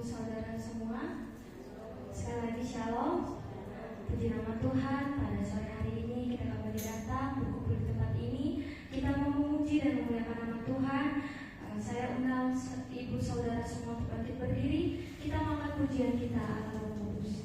saudara semua. Sekali lagi shalom. Puji nama Tuhan, pada sore hari ini kita kembali datang berkumpul di tempat ini. Kita mau memuji dan memuliakan nama Tuhan. Saya undang ibu saudara semua untuk bangkit berdiri. Kita mengangkat pujian kita Allah Roh Kudus.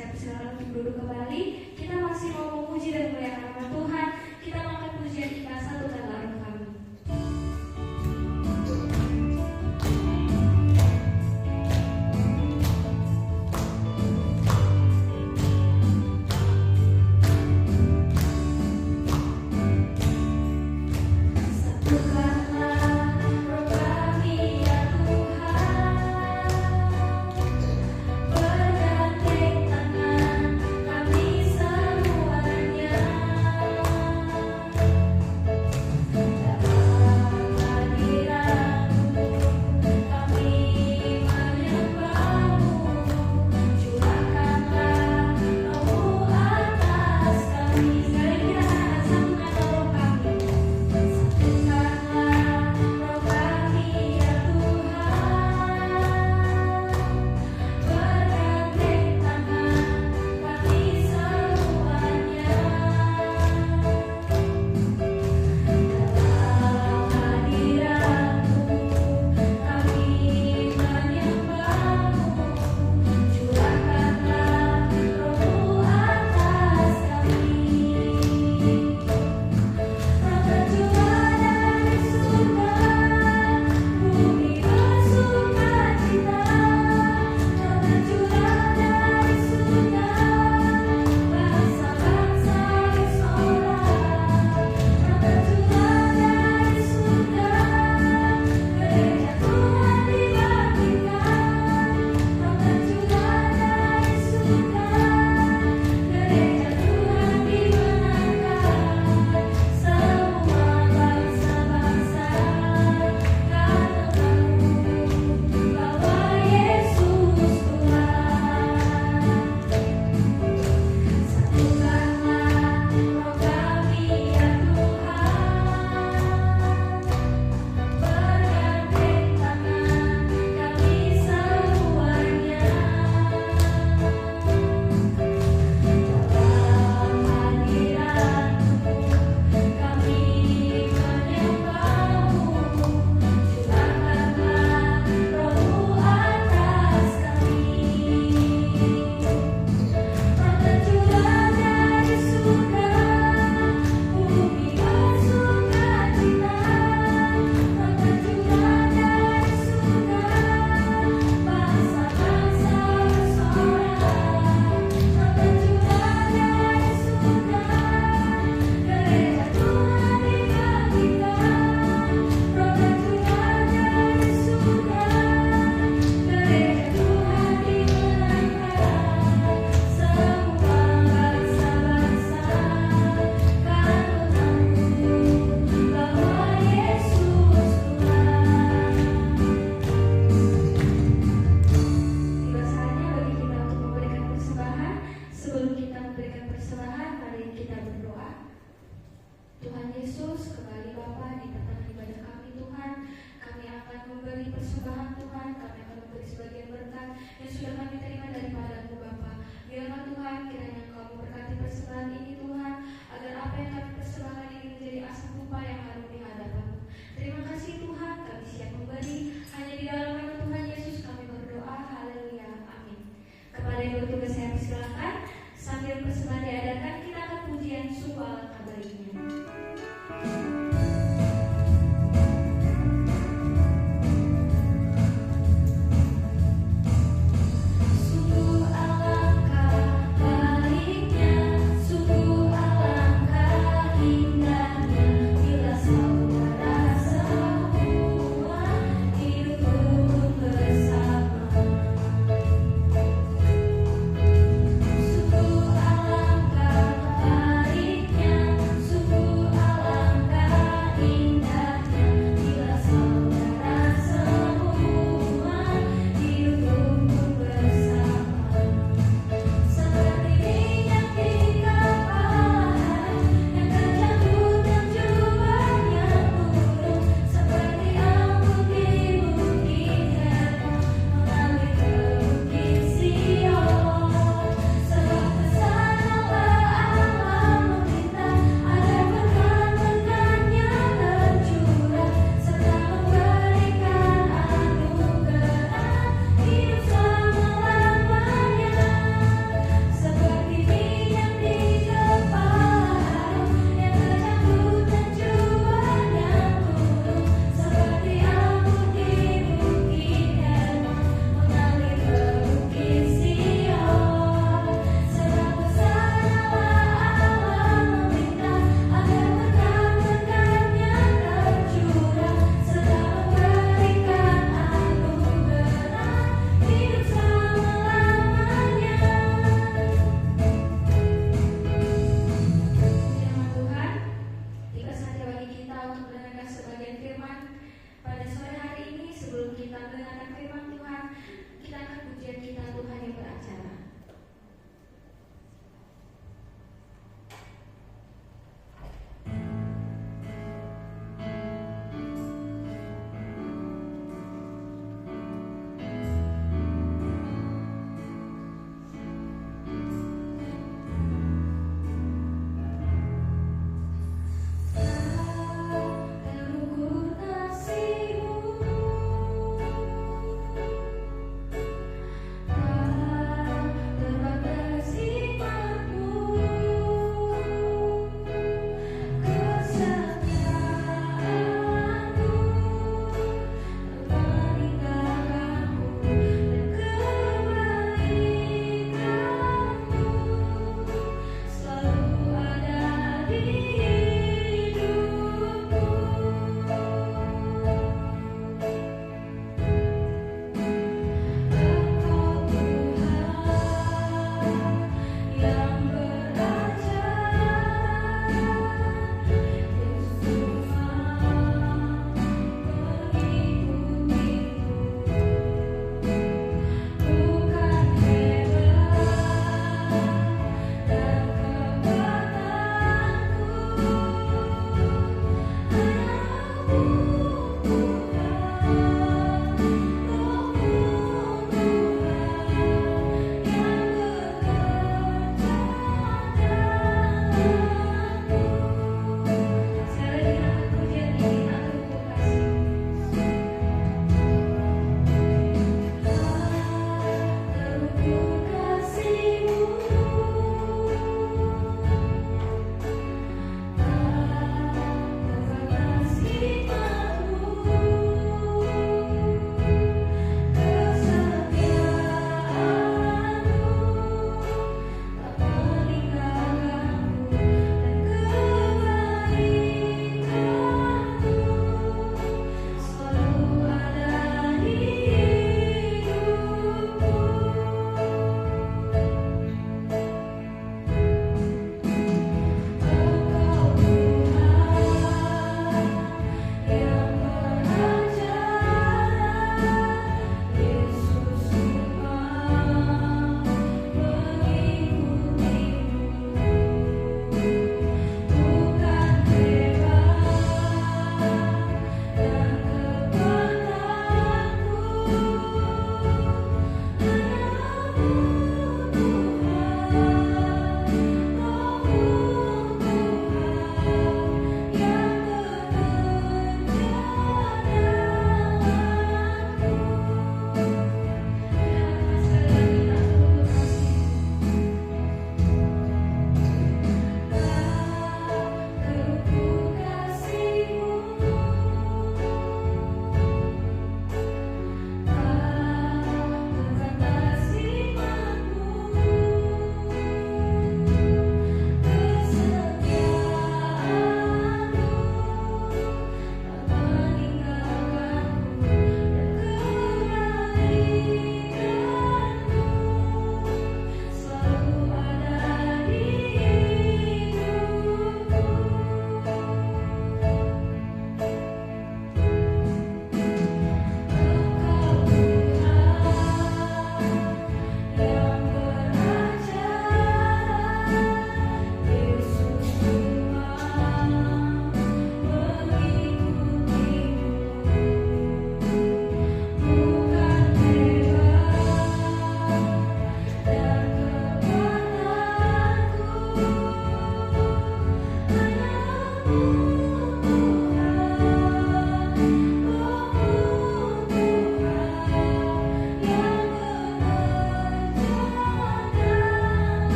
Saya persilakan untuk duduk kembali. Kita masih mau memuji dan memuliakan nama Tuhan. Kita mengangkat pujian kita, satukanlah roh kami. Sungguh Allah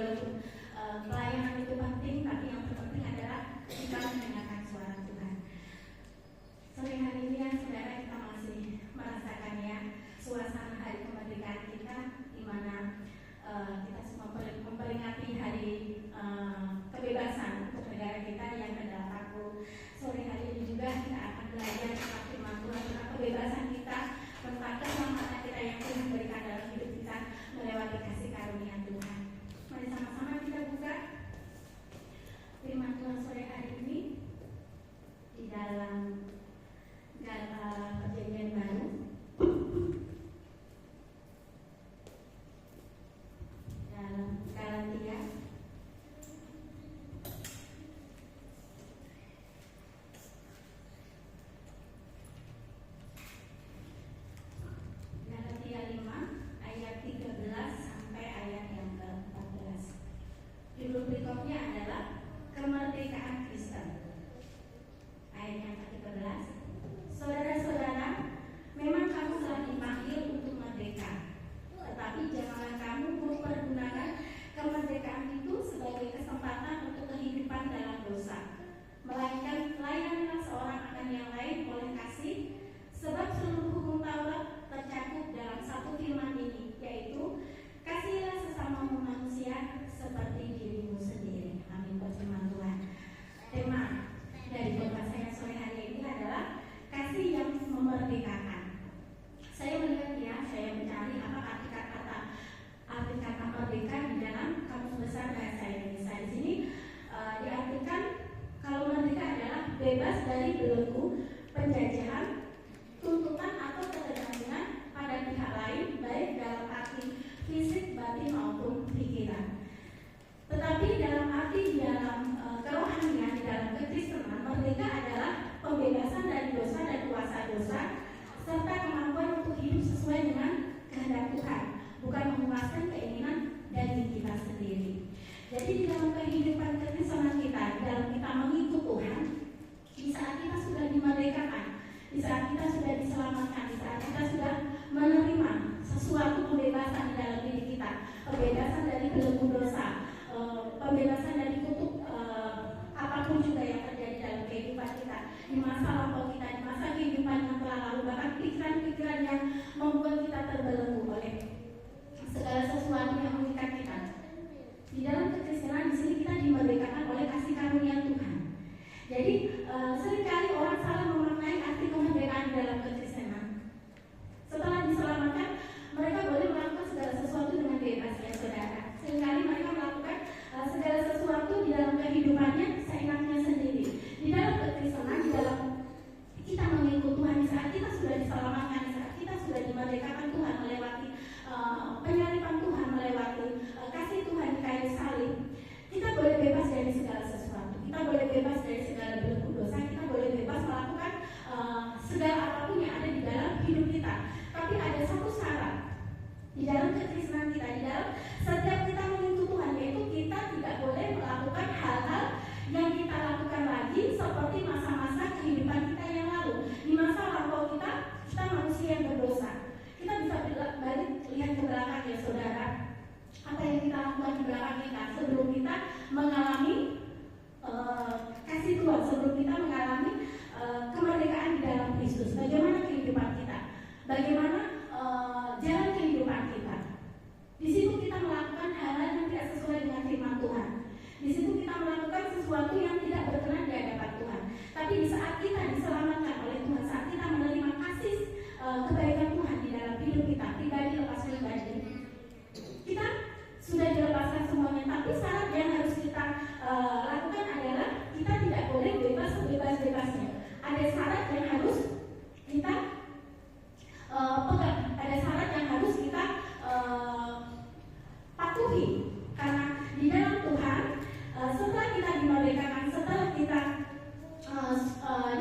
walaupun pelayanan itu penting, tapi yang terpenting adalah kita mendengarkan suara Tuhan. Sore hari ini ya saudara, kita masih merasakan ya suasana hari kemerdekaan kita, di mana kita semua memperingati hari kebebasan untuk negara kita yang ke-80. Sore hari ini juga kita akan belajar tentang firman Tuhan, tentang kebebasan kita, tentang keselamatan kita yang Tuhan berikan dalam hidup kita melewati kasih karunia Tuhan. Mari sama-sama kita buka firman Tuhan sore hari ini di dalam Perjanjian Baru. Dalam Galatia Galatia 5 ayat 13 sampai ayat yang ke-14. Judul berikutnya adalah kemerdekaan Kristen. Ayat yang ke-13. Saudara-saudara, memang kamu telah dipanggil untuk merdeka, tetapi janganlah kamu mempergunakan kemerdekaan itu sebagai kesempatan untuk kehidupan dalam dosa, melainkan layanilah seorang akan yang lain oleh kasih, sebab seluruh hukum Taurat tercakup dalam satu firman ini, yaitu kasihilah sesamamu manusia seperti dirimu sendiri. Amin. Firman Tuhan. Tema dari khotbah saya sore hari ini adalah kasih yang memerdekakan. Saya melihat ya, saya mencari apa arti kata merdeka di dalam Kamus Besar Bahasa Indonesia. Di sini diartikan kalau merdeka adalah bebas dari belenggu penjajahan, tuntutan atau ketergantungan pada pihak lain, baik dalam arti fisik, batin maupun pikiran. Tetapi dalam arti kerohanian, di dalam kekristenan, merdeka adalah pembebasan dari dosa dan kuasa dosa, serta kemampuan untuk hidup sesuai dengan kehendak Tuhan, bukan memuaskan keinginan dari kita sendiri. Jadi di dalam kehidupan kekristenan kita, di dalam kita mengikut Tuhan, di saat kita sudah dimerdekakan, di saat kita sudah diselamatkan, di saat kita sudah menerima sesuatu pembebasan di dalam diri kita, pembebasan dari belenggu dosa, pembebasan dari kutuk apapun juga yang terjadi dalam kehidupan kita, di masa lampau kita, di masa kehidupan yang telah lalu, bahkan pikiran-pikiran yang membuat kita terbelenggu oleh segala sesuatu yang mengikat kita. Di dalam kekristenan di sini kita dimerdekakan oleh kasih karunia Tuhan. Jadi seringkali orang salah memaknai arti kemerdekaan di dalam kekristenan. Setelah diselamatkan, mereka boleh melakukan segala sesuatu dengan bebas ya saudara. Seringkali mereka melakukan segala sesuatu di dalam kehidupannya seenaknya sendiri. Di dalam kekristenan, di dalam kita mengikut Tuhan, di saat kita sudah diselamatkan, di saat kita sudah dimerdekakan Tuhan melewati penyaliban Tuhan, melewati kasih Tuhan di kayu salib, kita boleh bebas dari segala sesuatu. Kita boleh bebas dari segala belenggu dosa. Kita boleh bebas melakukan segala apapun yang ada di dalam hidup kita. Tapi ada satu syarat di dalam kekristenan kita, di dalam setiap kita mengikut Tuhan, yaitu kita tidak boleh melakukan hal-hal yang kita lakukan lagi seperti masa-masa kehidupan kita yang lalu. Di masa lampau kita manusia yang berdosa. Kita bisa balik lihat ke belakang ya saudara, apa yang kita lakukan di belakang kita sebelum kita mengalami kasih Tuhan, sebelum kita mengalami kemerdekaan di dalam Kristus. Bagaimana kehidupan kita, bagaimana jalan kehidupan kita. Di situ kita melakukan hal-hal yang tidak sesuai dengan firman Tuhan. Di situ kita melakukan sesuatu yang tidak berkenan di hadapan Tuhan. Tapi di saat kita diselamatkan oleh Tuhan, saat kita menerima kasih kebaikan Tuhan di dalam hidup kita, pribadi lepas pribadi, kita sudah dilepaskan semuanya. Tapi syarat yang harus kita lakukan adalah kita tidak boleh bebas sebebas-bebasnya. Ada syarat yang harus kita pegang, ada syarat yang harus kita patuhi. Karena di dalam Tuhan, setelah kita dimerdekakan, setelah kita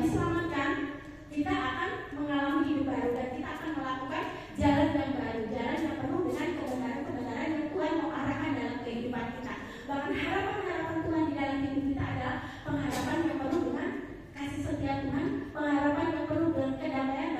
diselamatkan, kita akan mengalami hidup baru dan kita akan melakukan jalan yang baru, jalan yang penuh dengan kebenaran-kebenaran yang Tuhan mau arahkan dalam kehidupan kita. Bahkan harapan-harapan Tuhan di dalam hidup kita adalah pengharapan yang penuh dengan kasih setia Tuhan, pengharapan yang penuh dengan kedamaian,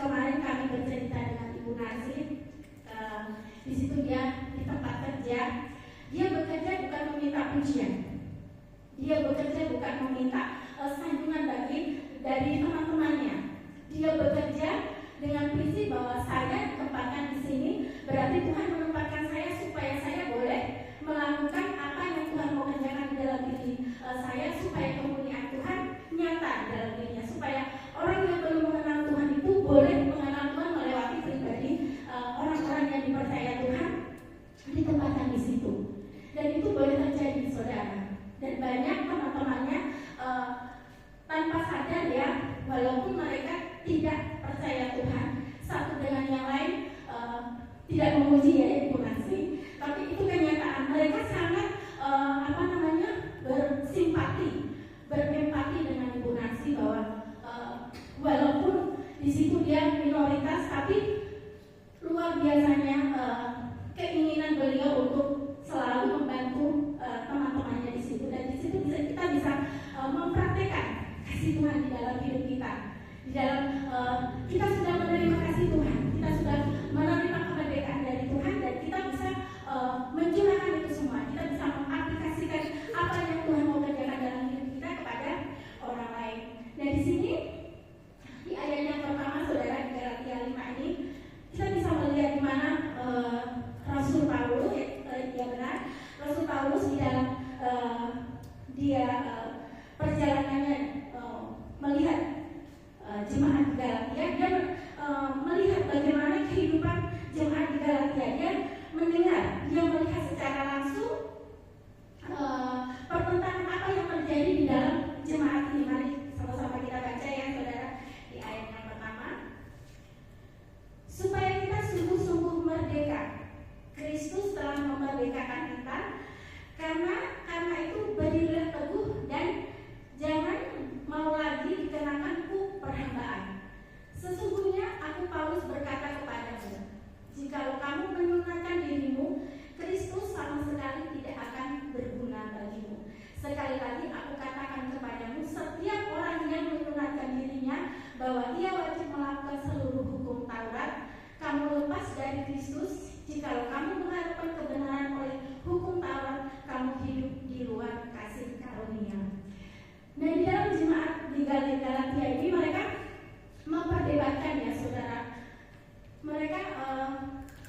kemarin kami bercerita dengan Ibu Narsi. Di situ dia di tempat kerja, dia bekerja bukan meminta pujian, dia bekerja bukan meminta sanjungan dari teman-temannya. Dia bekerja dengan prinsip bahwa saya ditempatkan di sini, berarti Tuhan menempatkan saya supaya saya boleh melakukan apa yang Tuhan mau kerjakan di dalam diri saya, supaya kemuliaan Tuhan nyata di dalam dirinya, supaya orang yang belum mengenal Tuhan itu boleh mengenal Tuhan melewati pribadi orang-orang yang dipercaya Tuhan ditempatkan di situ. Dan itu boleh terjadi, saudara. Dan banyak teman-temannya tanpa sadar ya, walaupun mereka tidak percaya Tuhan, satu dengan yang lain tidak memuji ya Ibu Nancy, tapi itu kenyataan. Mereka sangat bersimpati, berempati dengan Ibu Nancy bahwa walaupun di situ dia minoritas, tapi luar biasanya keinginan beliau untuk selalu membantu teman-temannya di situ. Dan di situ kita bisa mempraktekkan kasih Tuhan di dalam hidup kita. Di dalam kita sudah menerima kasih Tuhan, kita sudah menerima kemerdekaan dari Tuhan, dan kita bisa mencurahkan itu semua. Kita bisa mengaplikasikan apa yang Tuhan mau kerjakan dalam hidup kita kepada orang lain. Dan di sini di ayat yang pertama, saudara, di Galatia 5 ini kita bisa melihat di mana Rasul Paulus, ya benar, Rasul Paulus di dalam dia perjalanannya melihat jemaat di Galatia, dia melihat bagaimana kehidupan jemaat di Galatia. Dia mendengar, dia melihat secara langsung pertentangan apa yang terjadi di dalam jemaat ini. Mari sama-sama kita baca ya, saudara, di ayat yang pertama. Supaya kita sungguh-sungguh merdeka, Kristus telah memerdekakan kita. Karena itu berdirilah teguh dan jangan mau lagi dikenakan perhambaan. Sesungguhnya aku Paulus berkata kepadamu, jikalau kamu menunaikan dirimu, Kristus sama sekali tidak akan berguna bagimu. Sekali lagi aku katakan kepadamu, setiap orang yang menunaikan dirinya bahwa ia wajib melakukan seluruh hukum Taurat, kamu lepas dari Kristus. Jikalau kamu mengharapkan kebenaran oleh hukum Taurat, kamu hidup di luar kasih karunia. Nah, di dalam jemaat di Galatia ini mereka memperdebatkan ya, saudara. Mereka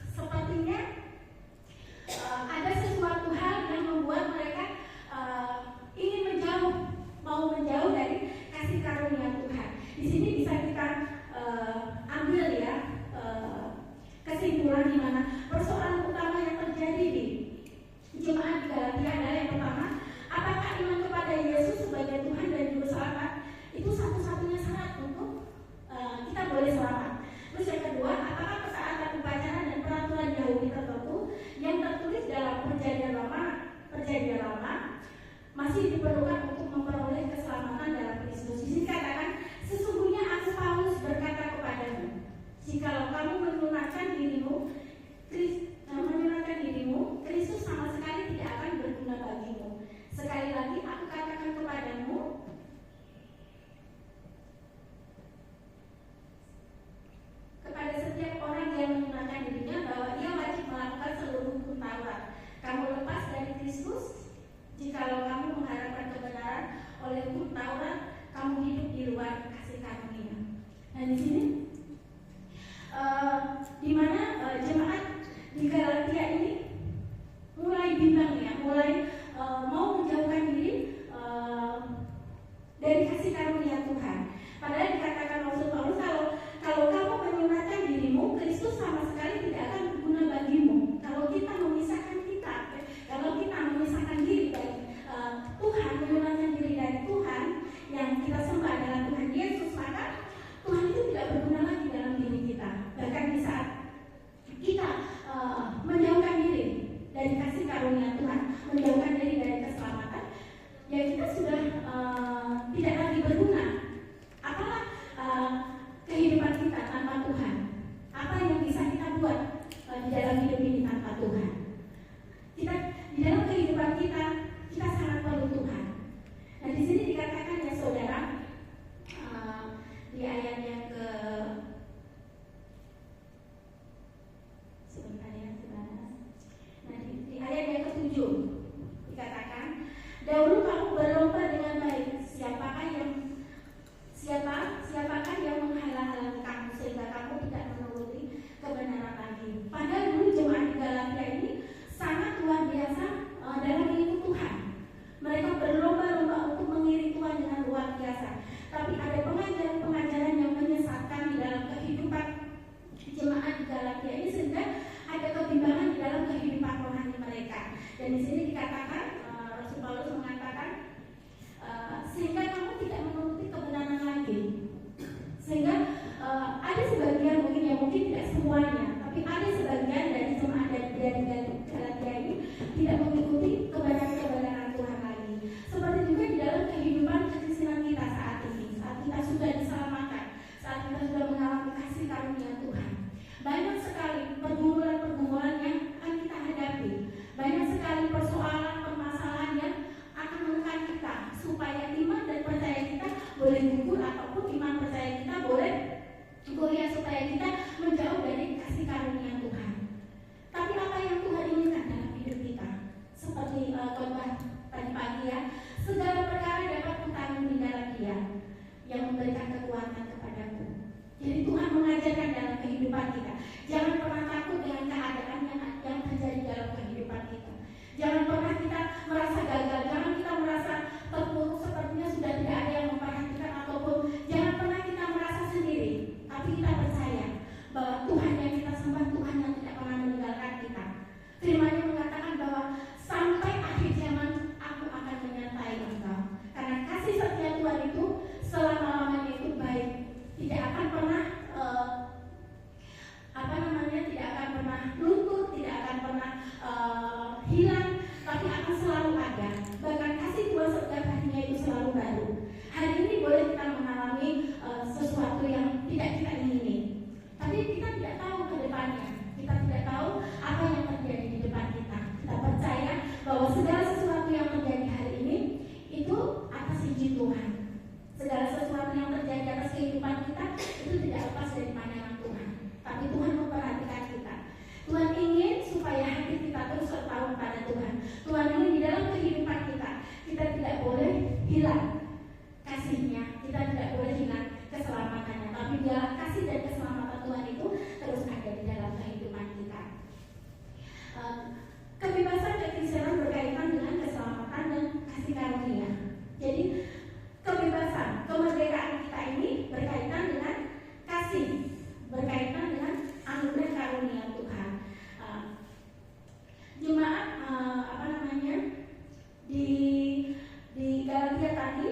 sepertinya ada sesuatu hal yang membuat mereka ingin mau menjauh dari kasih karunia Tuhan. Di sini bisa kita ambil ya kesimpulan di mana persoalan utama yang terjadi di jemaat di Galatia adalah yang pertama, apakah iman kepada Yesus sebagai Tuhan dan Juru Selamat itu satu-satunya syarat untuk kita boleh selamat. Terus yang kedua, apakah ketaatan upacara dan peraturan Yahudi tertentu yang tertulis dalam Perjanjian Lama masih diperlukan untuk memperoleh keselamatan dalam Kristus. Di sini katakan, sesungguhnya aku Paulus berkata kepadamu, jikalau kamu menunaikan dirimu, Kristus sama sekali tidak akan berguna bagimu. Sekali lagi aku katakan kepadamu, kepada setiap orang yang menunaikan dirinya bahwa ia wajib melakukan seluruh hukum Taurat. Kamu lepas dari Kristus. Jikalau kamu mengharapkan kebenaran oleh hukum Taurat, kamu hidup di luar kasih karunia. Nah, di sini di mana jemaat di Galatia ini mulai bimbang ya, mulai mau menjauhkan diri dari kasih karunia Tuhan. Padahal dikatakan Rasul Paulus, kalau kamu menyunatkan dirimu, Kristus sama sekali tidak akan berguna bagimu. Kalau kita memisahkan diri dari Tuhan, menyunatkan diri dari Tuhan yang kita sembah adalah Tuhan Yesus, maka Tuhan itu tidak berguna ada sebagian mungkin ya, mungkin tidak semuanya, tapi ada sebagian dari jemaat dari Galatia ini tidak mengikuti kebenaran Tuhan lagi. Seperti juga di dalam kehidupan kekristenan kita saat ini, saat kita sudah diselamatkan, saat kita sudah mengalami kasih karunia Tuhan, banyak sekali pergumulan-pergumulan yang akan kita hadapi, banyak sekali persoalan, permasalahan yang akan menekan kita, supaya iman dan percaya kita boleh gugur ataupun iman percaya kita boleh goyah, supaya kita menjauh dari kasih karunia Tuhan. Tapi apa yang Tuhan inginkan dalam hidup kita? Seperti khotbah tadi pagi ya, segala perkara dapat kutanggung di dalam Dia yang memberikan kekuatan kepadaku. Jadi Tuhan mengajarkan dalam kehidupan kita, jangan pernah takut dengan keadaan yang terjadi dalam kehidupan kita. Jangan pernah kita merasa gagal, jangan kita merasa terpuruk sepertinya sudah tidak ada yang memperhatikan, ataupun jangan pernah kita merasa sendiri. Tapi kita percaya bahwa Tuhan yang kita sembah, Tuhan yang tidak pernah meninggalkan kita. Firman-Nya mengatakan bahwa sampai akhir zaman aku akan menyertai engkau. Karena kasih setia Tuhan itu selama-lamanya itu baik, tidak akan pernah tidak akan pernah luntur, tidak akan pernah hilang, tapi akan selalu ada. Bahkan kasih Tuhan setiap harinya itu selalu baru. Hari ini boleh kita mengalami sesuatu yang tidak kita ingini, tapi kita tidak tahu ke depannya, kita tidak tahu apa yang terjadi di depan kita. Kita percaya bahwa segala sesuatu yang terjadi hari ini itu atas izin Tuhan. Segala sesuatu yang terjadi atas kehidupan kita itu tidak lepas dari pandangan Tuhan. Tapi Tuhan memperhatikan kita. Tuhan ingin supaya hati kita terus terpaut pada Tuhan. Tuhan ingin di dalam kehidupan kita tidak boleh hilang kasih-Nya, kita tidak boleh hilang keselamatannya. Tapi biarlah kasih dan keselamatan Tuhan itu terus ada di dalam kehidupan kita. Kebebasan kekristenan berkaitan dengan keselamatan dan kasih karunia. Jadi kebebasan, kemerdekaan kita ini berkaitan dengan kasih, berkaitan dengan anugerah karunia Tuhan. Jemaat di Galatia tadi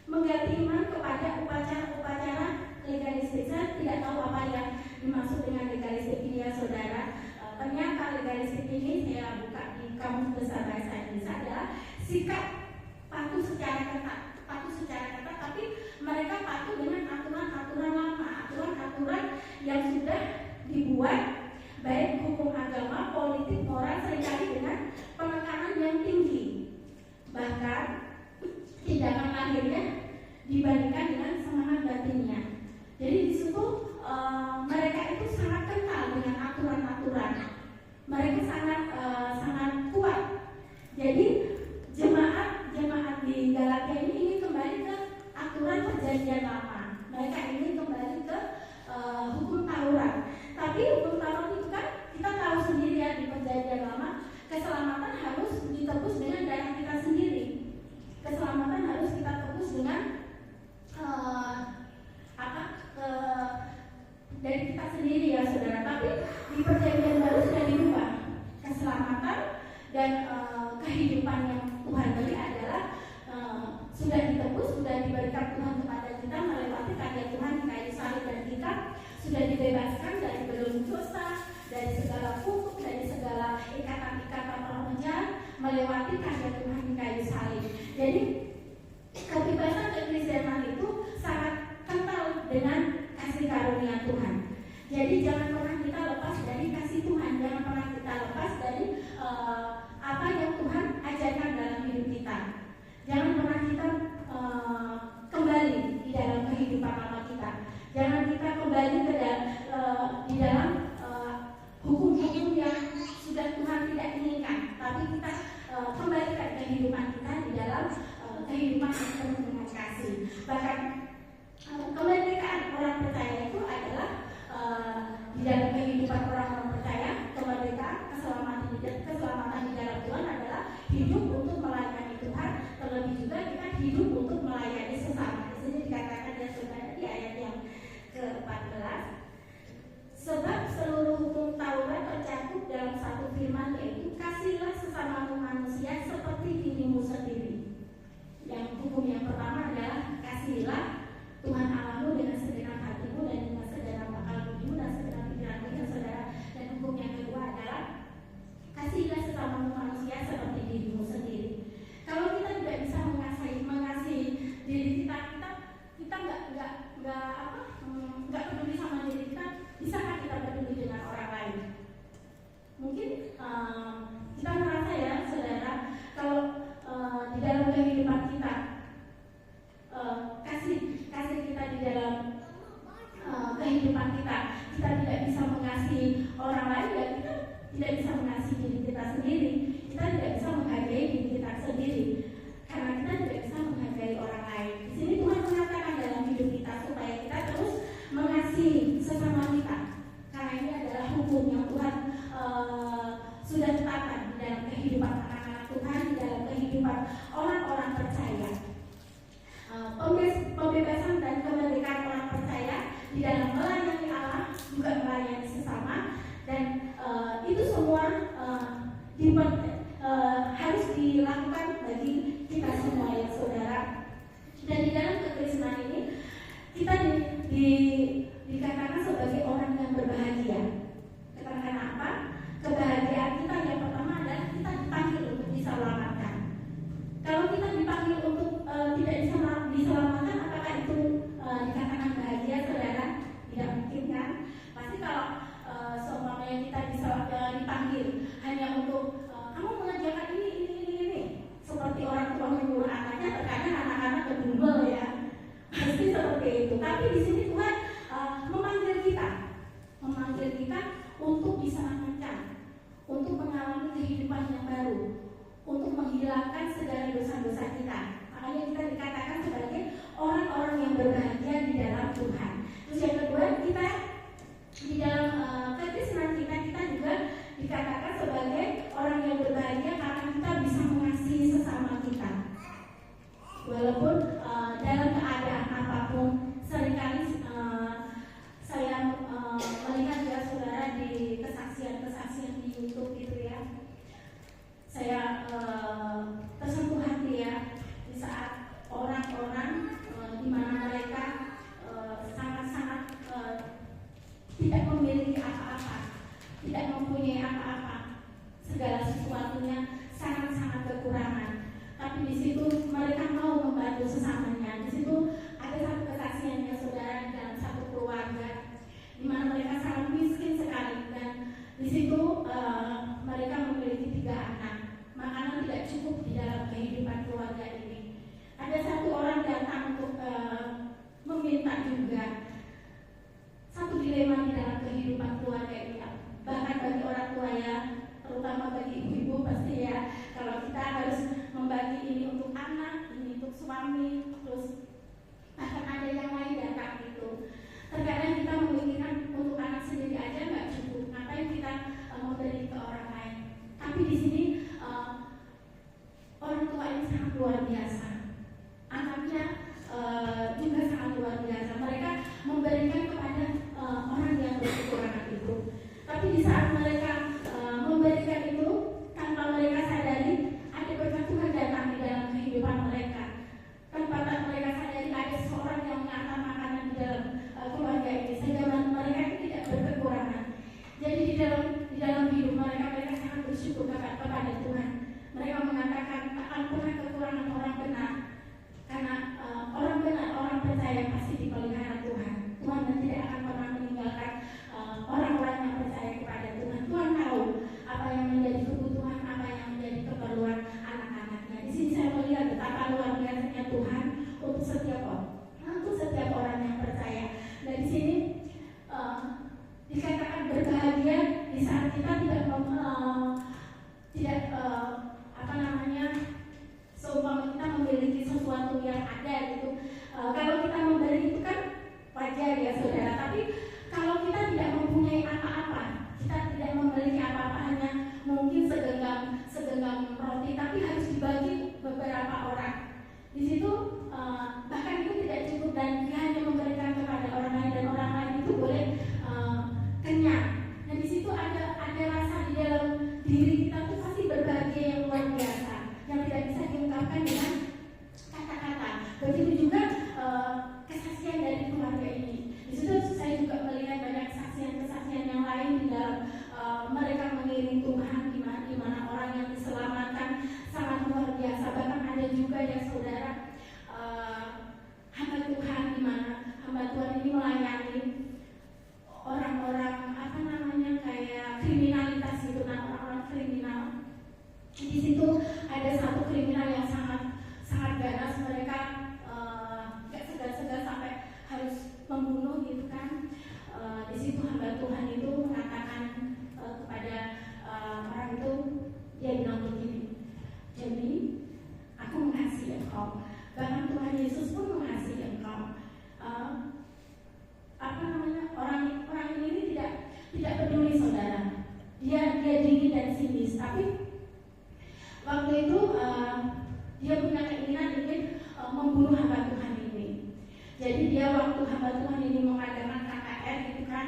mengganti iman kepada upacara legalistik. Saya tidak tahu apa yang dimaksud dengan legalistik ini ya saudara. Ternyata legalistik ini saya buka di Kamus Besar Bahasa Indonesia adalah sikap patuh secara ketat, tapi mereka patuh dengan aturan-aturan lama, aturan-aturan yang sudah dibuat, baik hukum agama, politik, moral, seringkali dengan penekanan yang tinggi, bahkan tindakan lahirnya dibandingkan dengan semangat batinnya. Jadi di situ mereka itu sangat kental dengan aturan-aturan, mereka sangat kuat. Jadi jemaat di Galatia ini ingin kembali ke aturan perjanjian lama. Mereka ingin kembali ke hukum Taurat. Tapi hukum Taurat itu kan kita tahu sendiri ya, di perjanjian lama keselamatan harus ditebus dengan darah kita sendiri. Keselamatan harus kita tebus dengan dari kita sendiri ya saudara. Tapi di perjanjian baru sudah dirubah. Keselamatan dan kehidupan yang Tuhan beri adalah sudah ditebus, sudah diberikan Tuhan kepada kita melewati karya Tuhan di kayu salib, dan kita sudah dibebaskan dari belenggu dosa, dari segala hukum, dari segala ikatan-ikatan roh jahat, melewati karya Tuhan di kayu salib. Jadi kebebasan kekristenan itu sangat kental dengan kasih karunia Tuhan. Jadi jangan pernah kita lepas dari kasih Tuhan, jangan pernah kita lepas dari apa yang Tuhan ajarkan dalam hidup kita. Jangan pernah kita kembali di dalam kehidupan lama kita. Jangan kita kembali di dalam hukum-hukum yang sudah Tuhan tidak inginkan. Tapi kita kembalikan kehidupan kita di dalam kehidupan yang penuh dengan kasih. Bahkan kemerdekaan orang percaya itu adalah di dalam kehidupan orang-orang percaya, kemerdekaan, keselamatan di dalam Tuhan adalah hidup untuk melayani Tuhan. Terlebih juga kita hidup untuk melayani sesama. Di sini dikatakan ya saudara di ayat yang ke-14, sebab seluruh hukum Taurat tercakup dalam satu firman, yaitu kasihlah sesamamu manusia seperti dirimu sendiri. Yang hukum yang pertama adalah kasihilah Tuhan Allahmu dengan segenap hati tidak bisa mengasihi diri kita sendiri, kita tidak bisa menghargai diri kita sendiri, karena kita tidak bisa menghargai orang lain. Di sini Tuhan mengatakan dalam hidup kita supaya kita terus mengasihi sesama kita, karena ini adalah hukum yang Tuhan sudah tetapkan di dalam kehidupan anak-anak Tuhan, di dalam kehidupan orang-orang percaya. Pembebasan dan kemerdekaan orang percaya di dalam melayani Allah, juga melayani sesama, dan itu semua harus dilakukan bagi kita semua ya saudara. Dan di dalam kekristenan ini kita dikatakan sebagai orang yang berbahagia. Karena apa? Kebahagiaan kita yang pertama adalah kita dipanggil untuk diselamatkan. Kalau kita dipanggil untuk tidak diselamatkan, apakah itu dikatakan bahagia, saudara? Tidak mungkin kan? Pasti kalau seumpamanya kita dipanggil hanya untuk kamu mengerjakan ini, seperti orang tua menyuruh anaknya, terkadang anak-anak berdumel ya, pasti seperti itu. Tapi di sini Tuhan memanggil kita untuk diselamatkan, untuk mengalami kehidupan yang baru, untuk menghilangkan segala dosa-dosa kita. Makanya kita dikatakan sebagai orang-orang yang berbahagia di dalam Tuhan. Terus yang kedua, kita di dalam kekristenan kita juga dikatakan sebagai orang yang berbahagia karena kita bisa mengasihi sesama kita. Walaupun dalam keadaan apapun, seringkali saya melihat ya saudara di kesaksian di YouTube gitu ya, saya tersentuh hati ya di saat orang-orang di mana mereka sangat-sangat tidak memiliki apa-apa, tidak mempunyai apa-apa, segala sesuatunya sangat-sangat kekurangan. Tapi di situ mereka mau membantu sesamanya. Di situ ada satu kesaksian ya saudara dalam satu keluarga di mana mereka sangat miskin sekali, dan di situ mereka memiliki 3 anak. Makanan tidak cukup di dalam kehidupan keluarga ini. Ada satu orang datang untuk meminta juga. Satu dilema di dalam kehidupan keluarga ini, bahkan bagi orang tua ya, terutama bagi ibu-ibu pasti ya, kalau kita harus membagi ini untuk anak, ini untuk suami, terus bahkan ada yang lain datang itu. Terkadang kita memikirkan untuk anak sendiri aja nggak cukup, ngapain kita memberi ke orang lain. Tapi di sini orang tua ini sangat luar biasa, anaknya juga sangat luar biasa. Mereka memberikan kepada orang yang berkekurangan itu. Tapi di saat mereka memberikan itu, tanpa mereka sadari ada berkat Tuhan datang di dalam kehidupan mereka. Tanpa bisnis. Tapi waktu itu dia punya keinginan ingin membunuh hamba Tuhan ini. Jadi dia waktu hamba Tuhan ini mengadakan KKR itu kan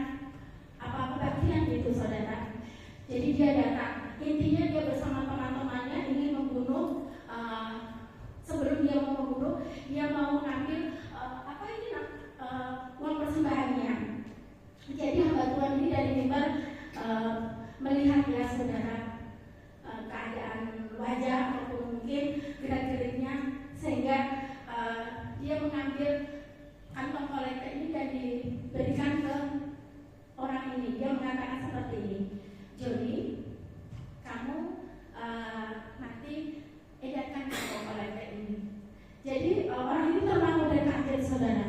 apa kebaktian gitu saudara. Jadi dia datang. Intinya dia bersama teman-temannya ingin membunuh. Sebelum dia mau membunuh, dia mau ngambil uang persembahannya. Jadi hamba Tuhan ini dari mimbar melihat ya saudara keadaan wajah ataupun mungkin gerak-geriknya, sehingga dia mengambil kantong kolektor ini dan diberikan ke orang ini. Dia mengatakan seperti ini, Joni, kamu nanti edarkan kantong kolektor ini. Jadi orang ini termangu dan kaget saudara.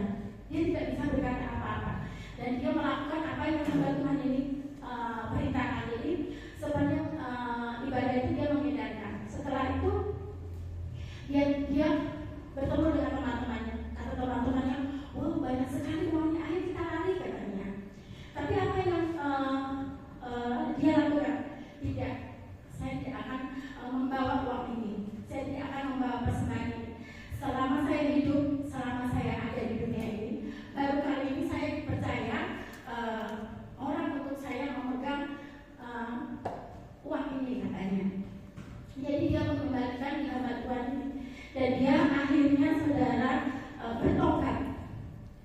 Dia tidak bisa berkata apa-apa dan dia melakukan apa yang hamba Tuhan ini perintahkan. Jadi sepanjang ibadah itu dia mengedarkan. Setelah itu dia bertemu dengan teman-temannya. Kata teman-temannya, wow banyak sekali uangnya, ayo kita lari katanya. Tapi apa yang dia lakukan? Tidak, saya tidak akan membawa uang ini, saya tidak akan membawa persembahan ini. Selama saya hidup, selama saya ada di dunia ini, baru kali ini saya dipercaya orang untuk saya memegang uang ini katanya. Jadi dia mengembalikan di hamba Tuhan ini, dan dia akhirnya saudara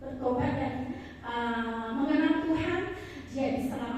bertobat dan mengenal Tuhan. Dia diselamatkan